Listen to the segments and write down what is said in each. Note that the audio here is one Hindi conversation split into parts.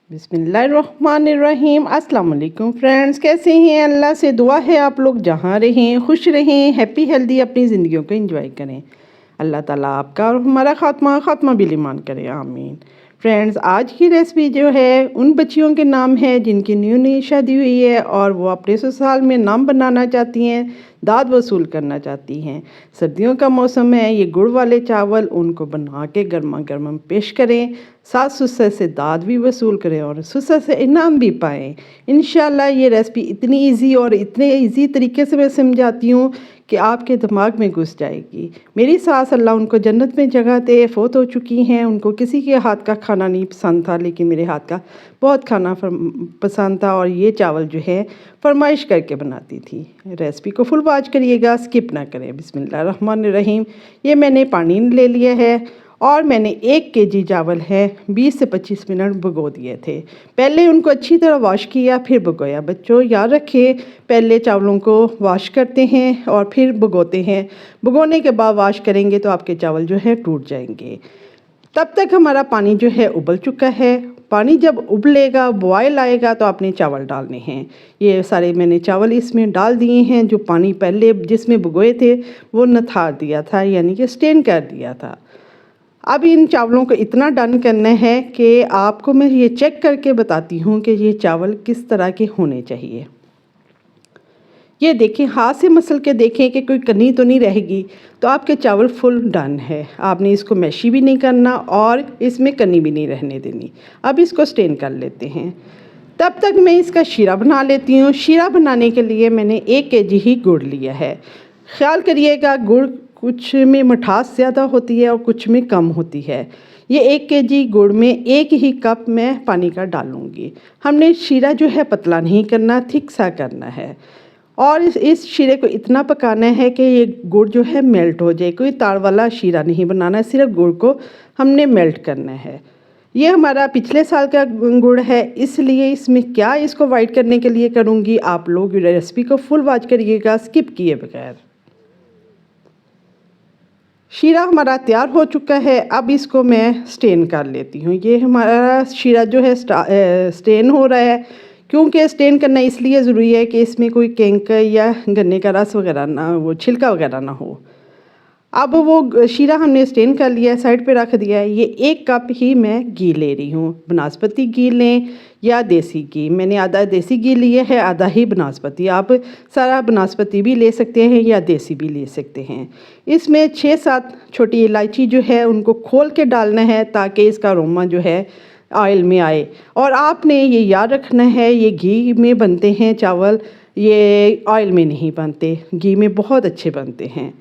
बिस्मिल्लाहिर्रहमानिर्रहीम। अस्सलाम वालेकुम फ्रेंड्स, कैसे हैं? अल्लाह से दुआ है आप लोग जहाँ रहें खुश रहें, हैप्पी हेल्दी अपनी ज़िंदगियों को एंजॉय करें। अल्लाह ताला आपका और हमारा खात्मा बिल ईमान करे, आमीन। फ्रेंड्स, आज की रेसिपी जो है उन बच्चियों के नाम है जिनकी न्यू नई शादी हुई है और वो अपने ससुराल में नाम बनाना चाहती हैं, दाद वसूल करना चाहती हैं। सर्दियों का मौसम है, ये गुड़ वाले चावल उनको बना के गर्मा गर्म पेश करें, सास ससुर से दाद भी वसूल करें और ससुर से इनाम भी पाएँ। इंशाल्लाह ये रेसिपी इतनी इजी और इतने इजी तरीके से मैं समझाती हूँ कि आपके दिमाग में घुस जाएगी। मेरी सास, अल्लाह उनको जन्नत में जगह दे, फ़ौत हो चुकी हैं। उनको किसी के हाथ का खाना नहीं पसंद था, लेकिन मेरे हाथ का बहुत खाना पसंद था और ये चावल जो है फरमाइश करके बनाती थी। रेसिपी को फुल वॉच करिएगा, स्किप ना करें। बिस्मिल्लाहिर्रहमानिर्रहीम। ये मैंने पानी ले लिया है और मैंने 1 केजी चावल है 20 से 25 मिनट भिगो दिए थे। पहले उनको अच्छी तरह वॉश किया, फिर भिगोया। बच्चों याद रखें, पहले चावलों को वॉश करते हैं और फिर भिगोते हैं। भिगोने के बाद वॉश करेंगे तो आपके चावल जो है टूट जाएंगे। तब तक हमारा पानी जो है उबल चुका है। पानी जब उबलेगा, बॉयल आएगा, तो आपने चावल डालने हैं। ये सारे मैंने चावल इसमें डाल दिए हैं। जो पानी पहले जिसमें भिगोए थे वो नथार दिया था, यानी कि स्टेन कर दिया था। अब इन चावलों को इतना डन करना है कि आपको मैं ये चेक करके बताती हूँ कि ये चावल किस तरह के होने चाहिए। ये देखें, हाथ से मसल के देखें कि कोई कनी तो नहीं रहेगी, तो आपके चावल फुल डन है। आपने इसको मैशी भी नहीं करना और इसमें कनी भी नहीं रहने देनी। अब इसको स्टेन कर लेते हैं। तब तक मैं इसका शीरा बना लेती हूँ। शीरा बनाने के लिए मैंने 1 केजी ही गुड़ लिया है। ख्याल करिएगा, गुड़ कुछ में मिठास ज़्यादा होती है और कुछ में कम होती है। ये 1 केजी गुड़ में 1 ही कप मैं पानी का डालूँगी। हमने शीरा जो है पतला नहीं करना, थिक सा करना है। और इस शीरे को इतना पकाना है कि ये गुड़ जो है मेल्ट हो जाए। कोई ताड़ वाला शीरा नहीं बनाना है, सिर्फ गुड़ को हमने मेल्ट करना है। ये हमारा पिछले साल का गुड़ है, इसलिए इसमें क्या इसको वाइट करने के लिए करूँगी। आप लोग रेसिपी को फुल वॉच करिएगा, स्किप किए बगैर। शीरा हमारा तैयार हो चुका है। अब इसको मैं स्टेन कर लेती हूँ। ये हमारा शीरा जो है स्टेन हो रहा है। क्योंकि स्टेन करना इसलिए ज़रूरी है कि इसमें कोई कैंकर या गन्ने का रस वगैरह ना, वो छिलका वगैरह ना हो। अब वो शीरा हमने स्टेन कर लिया है, साइड पे रख दिया है। ये 1 कप ही मैं घी ले रही हूँ। बनास्पति घी लें या देसी घी। मैंने आधा देसी घी लिया है, आधा ही बनास्पति। आप सारा बनास्पति भी ले सकते हैं या देसी भी ले सकते हैं। इसमें 6-7 छोटी इलायची जो है उनको खोल के डालना है, ताकि इसका अरोमा जो है ऑयल में आए। और आपने ये याद रखना है, ये घी में बनते हैं चावल, ये ऑयल में नहीं बनते, घी में बहुत अच्छे बनते हैं।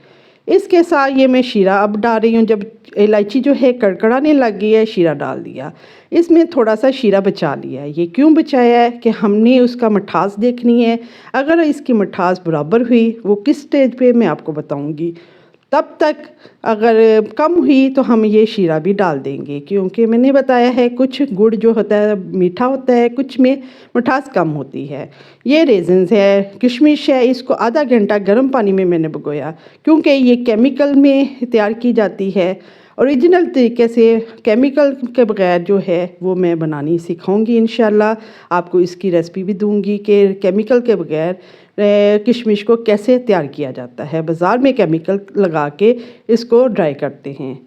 इसके साथ ये मैं शीरा अब डाल रही हूँ। जब इलायची जो है कड़कड़ाने लग गई है, शीरा डाल दिया। इसमें थोड़ा सा शीरा बचा लिया है। ये क्यों बचाया है कि हमने उसका मिठास देखनी है। अगर इसकी मिठास बराबर हुई, वो किस स्टेज पे मैं आपको बताऊँगी। तब तक अगर कम हुई तो हम ये शीरा भी डाल देंगे, क्योंकि मैंने बताया है कुछ गुड़ जो होता है मीठा होता है, कुछ में मिठास कम होती है। ये रेज़न्स है, किशमिश है, इसको आधा घंटा गर्म पानी में मैंने भिगोया, क्योंकि ये केमिकल में तैयार की जाती है। ओरिजिनल तरीके से केमिकल के बगैर जो है वो मैं बनानी सिखाऊंगी इंशाल्लाह। आपको इसकी रेसिपी भी दूंगी कि केमिकल के बगैर किशमिश को कैसे तैयार किया जाता है। बाज़ार में केमिकल लगा के इसको ड्राई करते हैं।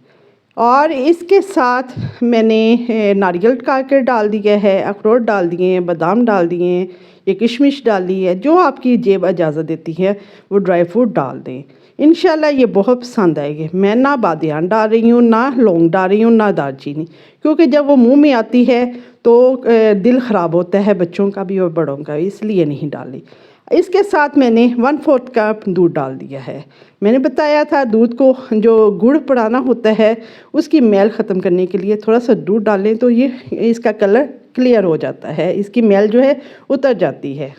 और इसके साथ मैंने नारियल काट कर डाल दिया है, अखरोट डाल दिए हैं, बादाम डाल दिए हैं, ये किशमिश डाली है। जो आपकी जेब इजाज़त देती है वो ड्राई फ्रूट डाल दें। इंशाल्लाह ये बहुत पसंद आएगी। मैं ना बादियान डाल रही हूँ, ना लौंग डाल रही हूँ, ना दालचीनी, क्योंकि जब वो मुंह में आती है तो दिल ख़राब होता है बच्चों का भी और बड़ों का, इसलिए नहीं डाली। इसके साथ मैंने 1/4 कप दूध डाल दिया है। मैंने बताया था दूध को जो गुड़ पड़ाना होता है उसकी मैल ख़त्म करने के लिए थोड़ा सा दूध डालें तो ये इसका कलर क्लियर हो जाता है, इसकी मैल जो है उतर जाती है।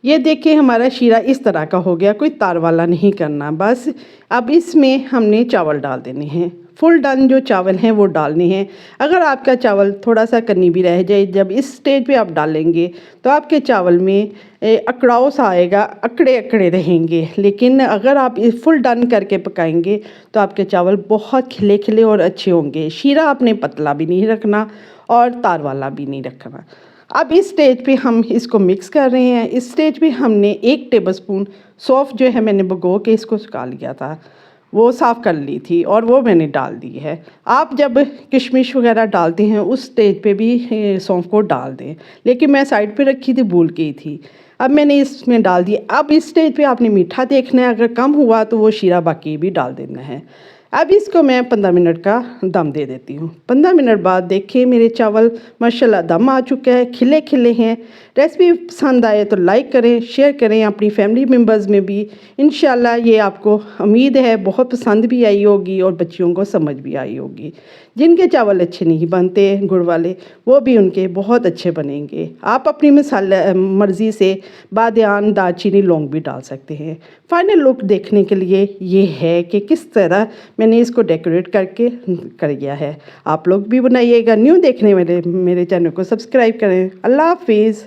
ये देखिए हमारा शीरा इस तरह का हो गया, कोई तार वाला नहीं करना बस। अब इसमें हमने चावल डाल देने हैं। फुल डन जो चावल हैं वो डालने हैं। अगर आपका चावल थोड़ा सा कनी भी रह जाए, जब इस स्टेज पे आप डालेंगे तो आपके चावल में अकड़ाव सा आएगा, अकड़े अकड़े रहेंगे। लेकिन अगर आप फुल डन करके पकाएंगे तो आपके चावल बहुत खिले खिले और अच्छे होंगे। शीरा आपने पतला भी नहीं रखना और तार वाला भी नहीं रखना। अब इस स्टेज पे हम इसको मिक्स कर रहे हैं। इस स्टेज पे हमने 1 टेबलस्पून सौंफ जो है मैंने भिगो के इसको सुखा लिया था, वो साफ़ कर ली थी और वो मैंने डाल दी है। आप जब किशमिश वगैरह डालते हैं उस स्टेज पे भी सौंफ को डाल दें, लेकिन मैं साइड पे रखी थी, भूल गई थी। अब मैंने इसमें डाल दिया। अब इस स्टेज पे आपने मीठा देखना है, अगर कम हुआ तो वो शीरा बाकी भी डाल देना है। अब इसको मैं 15 मिनट का दम दे देती हूँ। 15 मिनट बाद देखिए मेरे चावल माशाल्लाह दम आ चुका है, खिले खिले हैं। रेसिपी पसंद आए तो लाइक करें, शेयर करें अपनी फैमिली मेम्बर्स में भी। इंशाल्लाह ये आपको उम्मीद है बहुत पसंद भी आई होगी और बच्चियों को समझ भी आई होगी। जिनके चावल अच्छे नहीं बनते गुड़ वाले, वो भी उनके बहुत अच्छे बनेंगे। आप अपनी मसाला मर्ज़ी से बादियान, दालचीनी, लौंग भी डाल सकते हैं। फाइनल लुक देखने के लिए ये है कि किस तरह मैंने इसको डेकोरेट करके कर गया है। आप लोग भी बनाइएगा। न्यू देखने वाले मेरे चैनल को सब्सक्राइब करें। अल्लाह हाफिज़।